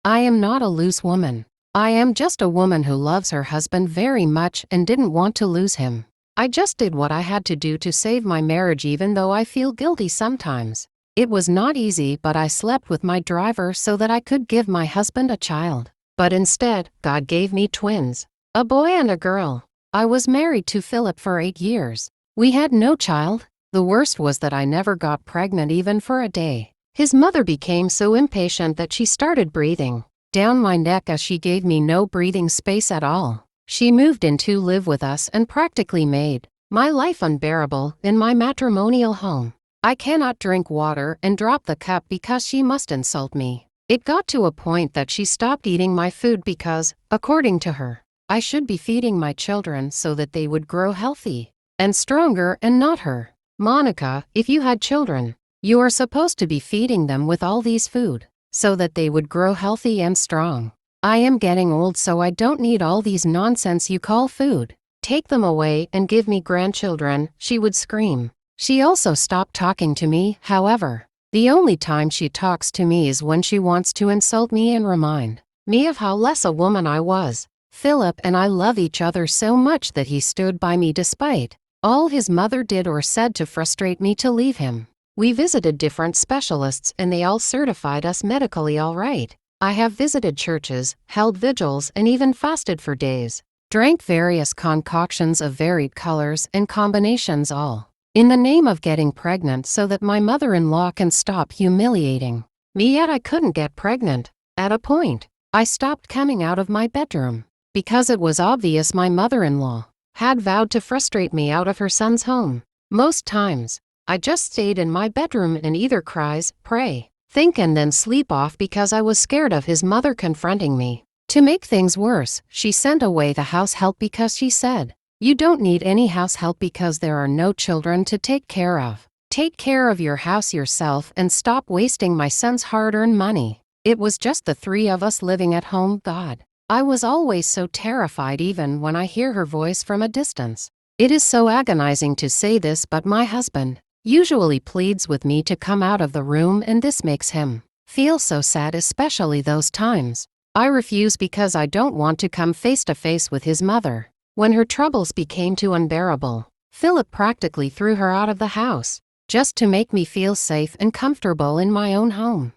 I am not a loose woman. I am just a woman who loves her husband very much and didn't want to lose him. I just did what I had to do to save my marriage, even though I feel guilty sometimes. It was not easy, but I slept with my driver so that I could give my husband a child. But instead, God gave me twins, a boy and a girl. I was married to Philip for 8 years. We had no child. The worst was that I never got pregnant even for a day. His mother became so impatient that she started breathing down my neck as she gave me no breathing space at all. She moved in to live with us and practically made my life unbearable in my matrimonial home. I cannot drink water and drop the cup because she must insult me. It got to a point that she stopped eating my food because, according to her, I should be feeding my children so that they would grow healthy and stronger, and not her. Monica, if you had children, you are supposed to be feeding them with all these food so that they would grow healthy and strong. I am getting old, so I don't need all these nonsense you call food. Take them away and give me grandchildren, she would scream. She also stopped talking to me, however. The only time she talks to me is when she wants to insult me and remind me of how less a woman I was. Philip and I love each other so much that he stood by me despite all his mother did or said to frustrate me to leave him. We visited different specialists and they all certified us medically all right. I have visited churches, held vigils, and even fasted for days. Drank various concoctions of varied colors and combinations, all in the name of getting pregnant so that my mother-in-law can stop humiliating me, yet I couldn't get pregnant. At a point, I stopped coming out of my bedroom because it was obvious my mother-in-law had vowed to frustrate me out of her son's home. Most times, I just stayed in my bedroom and either cries, pray, think, and then sleep off because I was scared of his mother confronting me. To make things worse, she sent away the house help because she said, "You don't need any house help because there are no children to take care of. Take care of your house yourself and stop wasting my son's hard-earned money." It was just the three of us living at home. God, I was always so terrified even when I hear her voice from a distance. It is so agonizing to say this, but my husband usually pleads with me to come out of the room, and this makes him feel so sad, especially those times I refuse because I don't want to come face to face with his mother. When her troubles became too unbearable, Philip practically threw her out of the house just to make me feel safe and comfortable in my own home.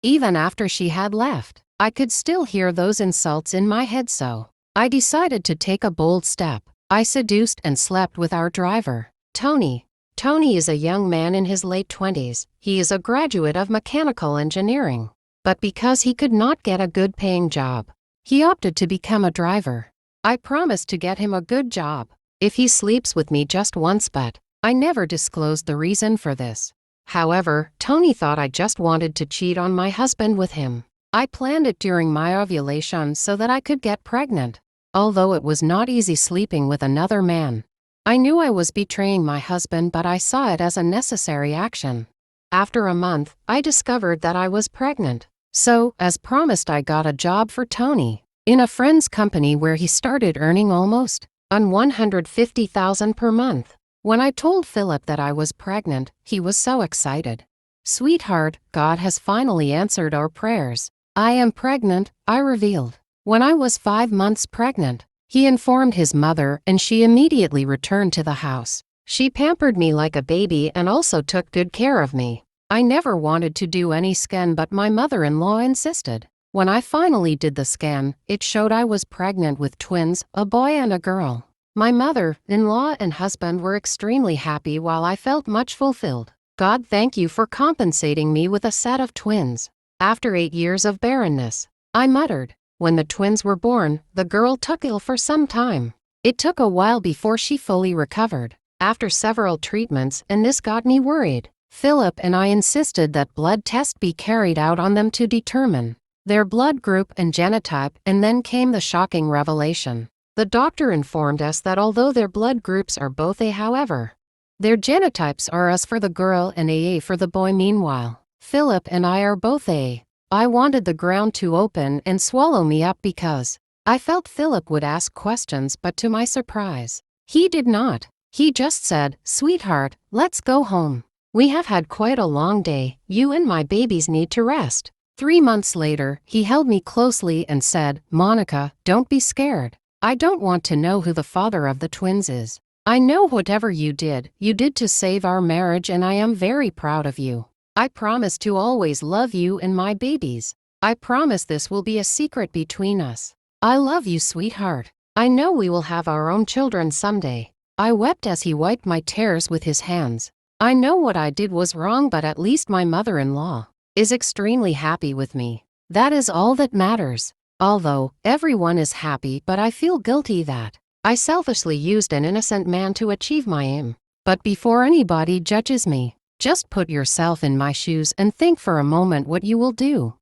Even after she had left, I could still hear those insults in my head, so I decided to take a bold step. I seduced and slept with our driver, Tony. Tony is a young man in his late 20s. He is a graduate of mechanical engineering. But because he could not get a good-paying job, he opted to become a driver. I promised to get him a good job if he sleeps with me just once, but I never disclosed the reason for this. However, Tony thought I just wanted to cheat on my husband with him. I planned it during my ovulation so that I could get pregnant. Although it was not easy sleeping with another man, I knew I was betraying my husband, but I saw it as a necessary action. After a month, I discovered that I was pregnant. So, as promised, I got a job for Tony in a friend's company where he started earning almost $150,000 per month. When I told Philip that I was pregnant, he was so excited. "Sweetheart, God has finally answered our prayers. I am pregnant," I revealed. When I was 5 months pregnant, he informed his mother and she immediately returned to the house. She pampered me like a baby and also took good care of me. I never wanted to do any scan, but my mother-in-law insisted. When I finally did the scan, it showed I was pregnant with twins, a boy and a girl. My mother-in-law and husband were extremely happy while I felt much fulfilled. God, thank you for compensating me with a set of twins. After 8 years of barrenness, I muttered. When the twins were born, the girl took ill for some time. It took a while before she fully recovered after several treatments, and this got me worried. Philip and I insisted that blood tests be carried out on them to determine their blood group and genotype, and then came the shocking revelation. The doctor informed us that although their blood groups are both A, however, their genotypes are S for the girl and AA for the boy. Meanwhile, Philip and I are both A. I wanted the ground to open and swallow me up because I felt Philip would ask questions, but to my surprise, he did not. He just said, "Sweetheart, let's go home. We have had quite a long day. You and my babies need to rest." 3 months later, he held me closely and said, "Monica, don't be scared. I don't want to know who the father of the twins is. I know whatever you did to save our marriage, and I am very proud of you. I promise to always love you and my babies. I promise this will be a secret between us. I love you, sweetheart. I know we will have our own children someday." I wept as he wiped my tears with his hands. I know what I did was wrong, but at least my mother-in-law is extremely happy with me. That is all that matters. Although everyone is happy, but I feel guilty that I selfishly used an innocent man to achieve my aim. But before anybody judges me, just put yourself in my shoes and think for a moment what you will do.